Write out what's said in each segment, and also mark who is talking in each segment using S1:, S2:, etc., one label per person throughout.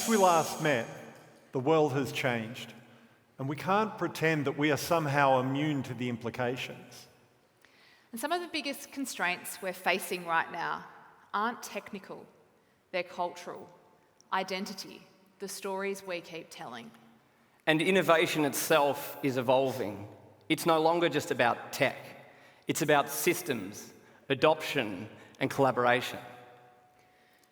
S1: Since we last met, the world has changed, and we can't pretend that we are somehow immune to the implications.
S2: And some of the biggest constraints we're facing right now aren't technical, they're cultural, identity, the stories we keep telling.
S3: And innovation itself is evolving. It's no longer just about tech. It's about systems, adoption, and collaboration.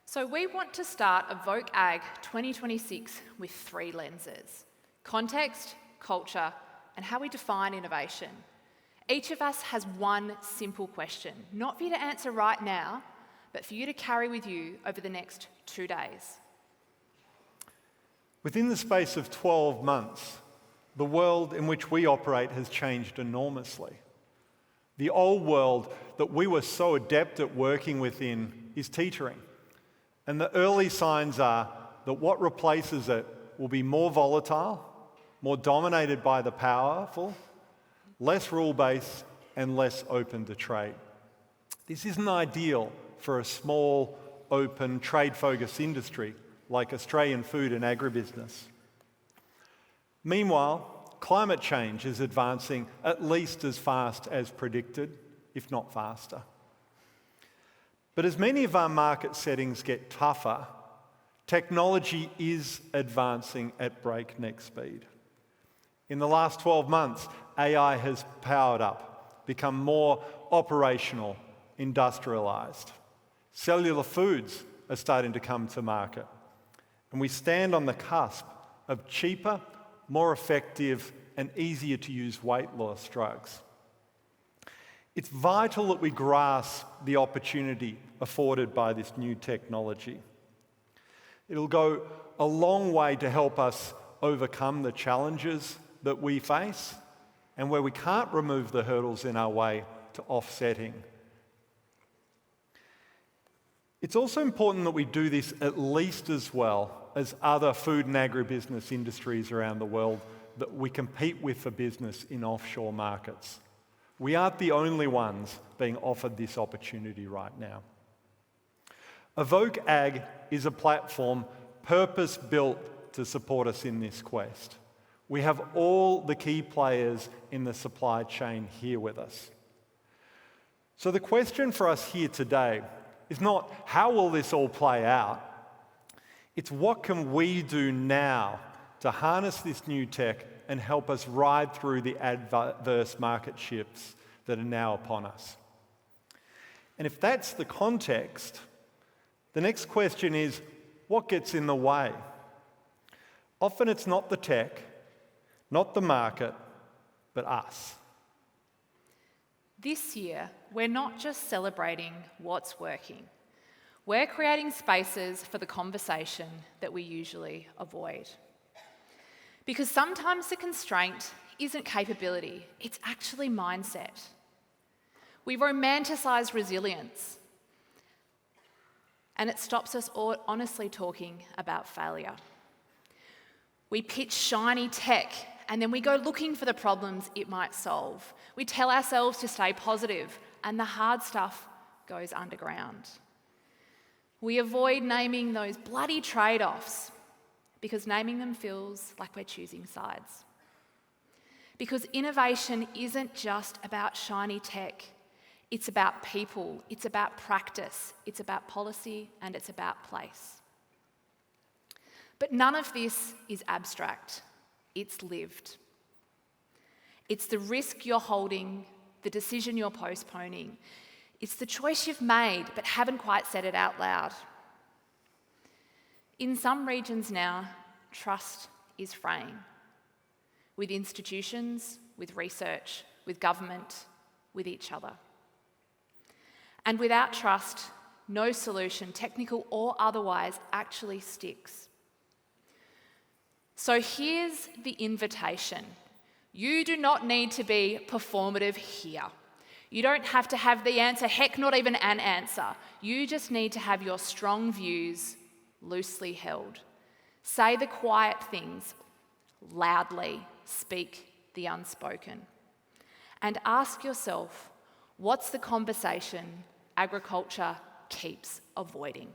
S2: So we want to start evokeAG 2026 with 3 lenses: context, culture, and how we define innovation. Each of us has one simple question, not for you to answer right now, but for you to carry with you over the next 2 days.
S1: Within the space of 12 months, the world in which we operate has changed enormously. The old world that we were so adept at working within is teetering. And the early signs are that what replaces it will be more volatile, more dominated by the powerful, less rule-based, and less open to trade. This isn't ideal for a small, open, trade-focused industry like Australian food and agribusiness. Meanwhile, climate change is advancing at least as fast as predicted, if not faster. But as many of our market settings get tougher, technology is advancing at breakneck speed. In the last 12 months, AI has powered up, become more operational, industrialised. Cellular foods are starting to come to market. And we stand on the cusp of cheaper, more effective, and easier to use weight loss drugs. It's vital that we grasp the opportunity afforded by this new technology. It'll go a long way to help us overcome the challenges that we face, and where we can't remove the hurdles in our way, to offsetting. It's also important that we do this at least as well as other food and agribusiness industries around the world that we compete with for business in offshore markets. We aren't the only ones being offered this opportunity right now. evokeAG is a platform purpose-built to support us in this quest. We have all the key players in the supply chain here with us. So the question for us here today is not how will this all play out, it's what can we do now to harness this new tech and help us ride through the adverse market shifts that are now upon us. And if that's the context, the next question is, what gets in the way? Often it's not the tech, not the market, but us.
S2: This year, we're not just celebrating what's working. We're creating spaces for the conversation that we usually avoid. Because sometimes the constraint isn't capability, it's actually mindset. We romanticise resilience, and it stops us honestly talking about failure. We pitch shiny tech, and then we go looking for the problems it might solve. We tell ourselves to stay positive, and the hard stuff goes underground. We avoid naming those bloody trade-offs, because naming them feels like we're choosing sides. Because innovation isn't just about shiny tech. It's about people, it's about practice, it's about policy, and it's about place. But none of this is abstract. It's lived. It's the risk you're holding, the decision you're postponing. It's the choice you've made but haven't quite said it out loud. In some regions now, trust is fraying. With institutions, with research, with government, with each other. And without trust, no solution, technical or otherwise, actually sticks. So here's the invitation. You do not need to be performative here. You don't have to have the answer, heck, not even an answer. You just need to have your strong views loosely held. Say the quiet things loudly, speak the unspoken. And ask yourself, what's the conversation agriculture keeps avoiding?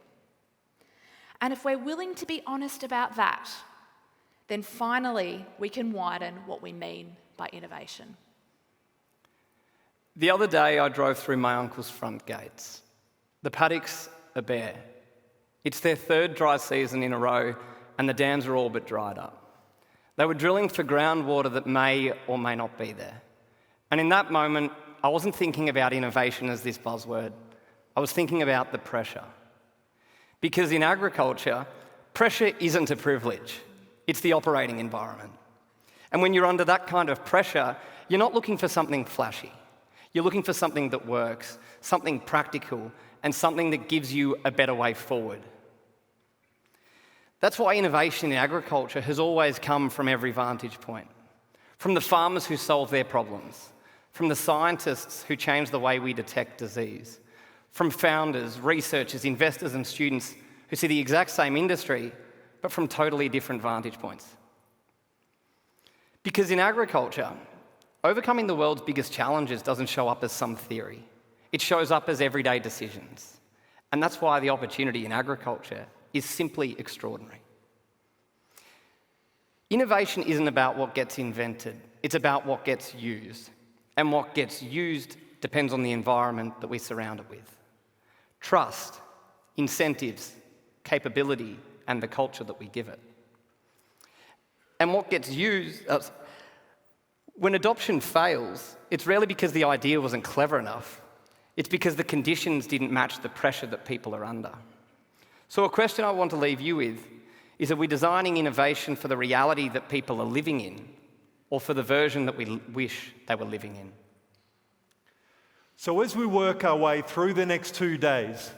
S2: And if we're willing to be honest about that, then finally we can widen what we mean by innovation.
S3: The other day I drove through my uncle's front gates. The paddocks are bare. It's their third dry season in a row and the dams are all but dried up. They were drilling for groundwater that may or may not be there. And in that moment, I wasn't thinking about innovation as this buzzword. I was thinking about the pressure. Because in agriculture, pressure isn't a privilege. It's the operating environment. And when you're under that kind of pressure, you're not looking for something flashy. You're looking for something that works, something practical, and something that gives you a better way forward. That's why innovation in agriculture has always come from every vantage point. From the farmers who solve their problems, from the scientists who change the way we detect disease, from founders, researchers, investors and students who see the exact same industry, but from totally different vantage points. Because in agriculture, overcoming the world's biggest challenges doesn't show up as some theory. It shows up as everyday decisions. And that's why the opportunity in agriculture is simply extraordinary. Innovation isn't about what gets invented, it's about what gets used. And what gets used depends on the environment that we surround it with. Trust, incentives, capability, and the culture that we give it. And what gets used, when adoption fails, it's rarely because the idea wasn't clever enough. It's because the conditions didn't match the pressure that people are under. So a question I want to leave you with is, are we designing innovation for the reality that people are living in, or for the version that we wish they were living in?
S1: So as we work our way through the next 2 days,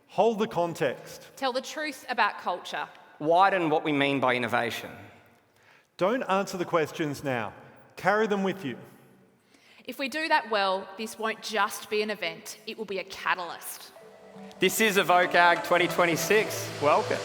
S1: hold the context.
S2: Tell the truth about culture.
S3: Widen what we mean by innovation.
S1: Don't answer the questions now. Carry them with you.
S2: If we do that well, this won't just be an event, it will be a catalyst.
S3: This is evokeAG 2026. Welcome.